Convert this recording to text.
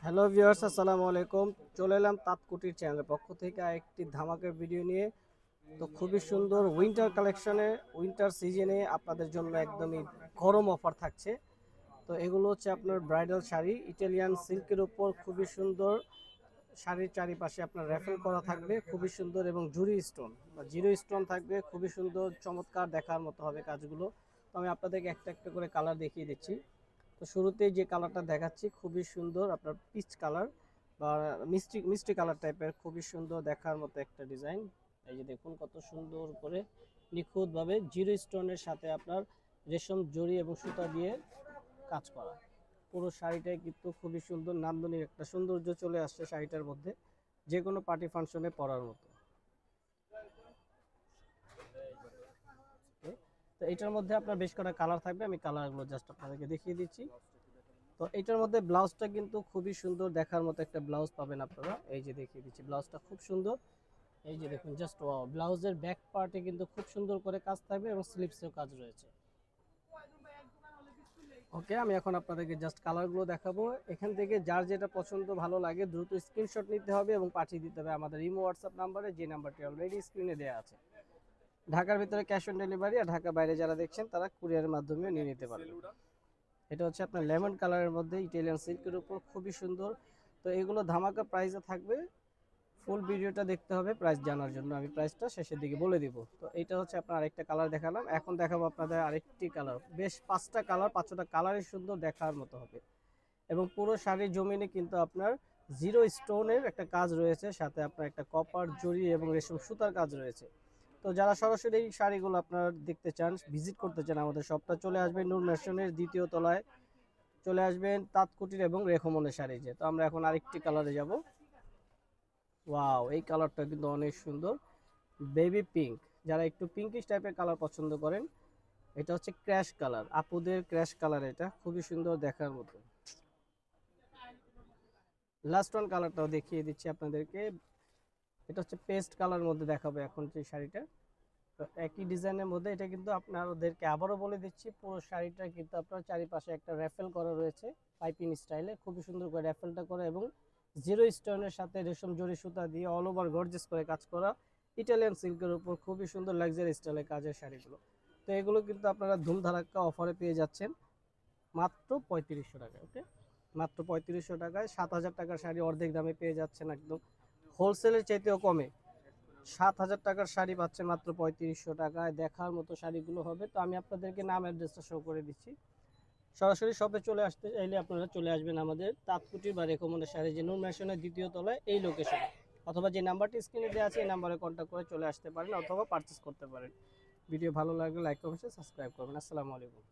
Hello viewers, আসসালামু আলাইকুম। চলে এলাম তাঁতকুটির চ্যানেলের পক্ষ থেকে একটি ধামাকা ভিডিও নিয়ে। তো খুবই সুন্দর উইন্টার কালেকশনে, উইন্টার সিজনে আপনাদের জন্য একদমই গরম অফার থাকছে। তো এগুলো হচ্ছে আপনার ব্রাইডাল শাড়ি, ইটালিয়ান সিল্কের উপর খুবই সুন্দর। শাড়ির চারিপাশে আপনার র্যাফেল করা থাকবে খুবই সুন্দর, এবং জুরি স্টোন বা জিরো স্টোন থাকবে খুবই সুন্দর, চমৎকার দেখার মতো হবে কাজগুলো। তো আমি আপনাদেরকে একটা একটা করে কালার দেখিয়ে দিচ্ছি। তো শুরুতেই যে কালারটা দেখাচ্ছি খুবই সুন্দর, আপনার পিচ কালার বা মিষ্টি মিষ্টি কালার টাইপের, খুবই সুন্দর দেখার মতো একটা ডিজাইন। এই যে দেখুন কত সুন্দর করে নিখুঁতভাবে জিরো স্টোনের সাথে আপনার রেশম জড়ি এবং সুতা দিয়ে কাজ করা। পুরো শাড়িটাই কিন্তু খুবই সুন্দর, নান্দনিক একটা সৌন্দর্য চলে আসছে শাড়িটার মধ্যে, যে কোনো পার্টি ফাংশনে পরার মতো। তো এটার মধ্যে আপনার বেশ কটা কালার থাকবে, আমি কালারগুলো জাস্ট আপনাদেরকে দেখিয়ে দিচ্ছি। তো এটার মধ্যে ব্লাউজটা কিন্তু খুবই সুন্দর দেখার মতো একটা ব্লাউজ পাবেন আপনারা। এই যে দেখিয়ে দিচ্ছি, ব্লাউজটা খুব সুন্দর। এই যে দেখুন, জাস্ট ওয়াও, ব্লাউজের ব্যাক পার্টে কিন্তু খুব সুন্দর করে কাজ থাকবে এবং স্লিভসেও কাজ রয়েছে। ওকে, আমি এখন আপনাদেরকে জাস্ট কালারগুলো দেখাবো। এখান থেকে যার যেটা পছন্দ ভালো লাগে দ্রুত স্ক্রিনশট নিতে হবে এবং পাঠিয়ে দিতে হবে আমাদের ইমো হোয়াটসঅ্যাপ নাম্বারে, যে নাম্বারটি অলরেডি স্ক্রিনে দেওয়া আছে। ঢাকার ভিতরে ক্যাশ অন ডেলিভারি, আর ঢাকার বাইরে যারা দেখছেন তারা কুরিয়ারের মাধ্যমেও নিয়ে নিতে পারবেন। এটা হচ্ছে আপনার লেমন কালারের মধ্যে ইটালিয়ান সিল্কের উপর খুবই সুন্দর। তো এগুলো ধামাকা প্রাইসে থাকবে। ফুল ভিডিওটা দেখতে হবে প্রাইস জানার জন্য, আমি প্রাইসটা শেষের দিকে বলে দিব। তো এটা হচ্ছে আপনার আরেকটা কালার দেখালাম, এখন দেখাবো আপনাদের আরেকটি কালার। বেশ পাঁচটা কালার, পাঁচটা কালারই সুন্দর দেখার মতো হবে। এবং পুরো শাড়ির জমিনে কিন্তু আপনার জিরো স্টোনের একটা কাজ রয়েছে, সাথে আপনার একটা কপার জড়ি এবং রেশম সুতার কাজ রয়েছে। তো যারা সরাসরি এই শাড়িগুলো আপনার দেখতে চান, ভিজিট করতে চান আমাদের শপটা, চলে আসবেন নূর ম্যানশনের দ্বিতীয় তলায়, চলে আসবেন তাঁতকুটির এবং রেখমনের শাড়ি। যে তো আমরা এখন আরেকটি কালারে যাব। ওয়াও, এই কালারটা কিন্তু অনেক সুন্দর, বেবি পিঙ্ক। যারা একটু পিঙ্কিশ টাইপের কালার পছন্দ করেন, এটা হচ্ছে ক্র্যাশ কালার, আপুদের ক্র্যাশ কালার, এটা খুবই সুন্দর দেখার মতো। লাস্ট ওয়ান কালারটাও দেখিয়ে দিচ্ছি আপনাদেরকে। এটা হচ্ছে পেস্ট কালার মধ্যে দেখাবো এখন যে শাড়িটা। তো একই ডিজাইনের মধ্যে এটা কিন্তু আপনাদেরকে আবারও বলে দিচ্ছি, পুরো শাড়িটা কিন্তু আপনার চারিপাশে একটা র্যাফেল করা রয়েছে পাইপিং স্টাইলে, খুবই সুন্দর করে র্যাফেলটা করা, এবং জিরো স্টোনের সাথে রেশম জড়ি সুতা দিয়ে অল ওভার গর্জিয়াস করে কাজ করা ইটালিয়ান সিল্কের উপর খুবই সুন্দর লাক্সারি স্টাইলের কাজের শাড়িগুলো। তো এগুলো কিন্তু আপনারা ধুমধারাক্কা অফারে পেয়ে যাচ্ছেন মাত্র 3500 টাকায়। ওকে, মাত্র 3500 টাকায় 7000 টাকার শাড়ি অর্ধেক দামে পেয়ে যাচ্ছেন, একদম হোলসেলের চাইতেও কমে। 7000 টাকার শাড়ি পাচ্ছে মাত্র 3500 টাকায়। দেখার মতো শাড়িগুলো হবে। তো আমি আপনাদেরকে নাম অ্যাড্রেসটা শো করে দিচ্ছি। সরাসরি শপে চলে আসতে চাইলে আপনারা চলে আসবেন আমাদের তাঁতকুটির বা রেকমন্ডের শাড়ি, যে নূর ম্যানশনের দ্বিতীয় তলায় এই লোকেশনে, অথবা যে নাম্বারটি স্ক্রিনে দেওয়া আছে এই নাম্বারে কন্ট্যাক্ট করে চলে আসতে পারেন অথবা পারচেস করতে পারেন। ভিডিও ভালো লাগলে লাইক কমেন্ট সাবস্ক্রাইব করবেন। আসসালামু আলাইকুম।